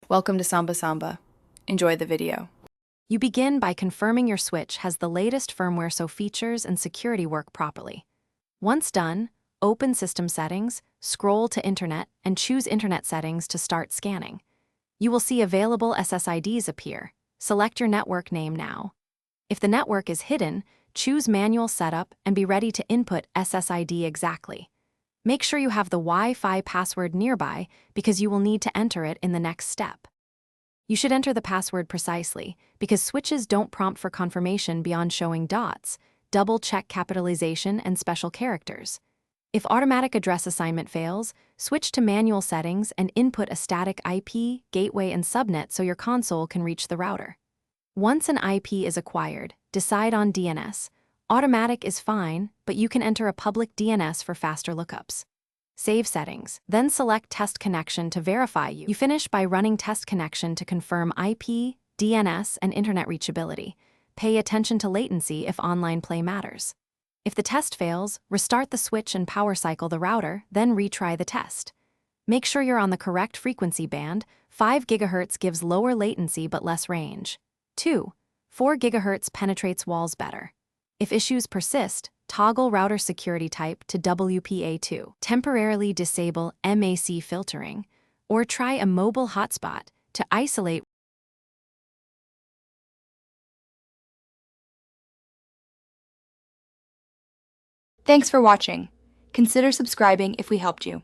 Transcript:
Welcome to Samba Samba. Enjoy the video. You begin by confirming your switch has the latest firmware so features and security work properly. Once done, open System Settings, scroll to Internet, and choose Internet Settings to start scanning. You will see available SSIDs appear. Select your network name now. If the network is hidden, choose Manual Setup and be ready to input SSID exactly. Make sure you have the Wi-Fi password nearby because you will need to enter it in the next step. You should enter the password precisely because switches don't prompt for confirmation beyond showing dots. Double-check capitalization and special characters. If automatic address assignment fails, switch to manual settings and input a static IP, gateway, and subnet so your console can reach the router. Once an IP is acquired, decide on DNS. Automatic is fine, but you can enter a public DNS for faster lookups. Save settings, then select Test Connection to verify you. You finish by running Test Connection to confirm IP, DNS, and internet reachability. Pay attention to latency if online play matters. If the test fails, restart the switch and power cycle the router, then retry the test. Make sure you're on the correct frequency band. 5 GHz gives lower latency but less range. 4 GHz penetrates walls better. If issues persist, toggle router security type to WPA2. Temporarily disable MAC filtering, or try a mobile hotspot to isolate. Thanks for watching. Consider subscribing if we helped you.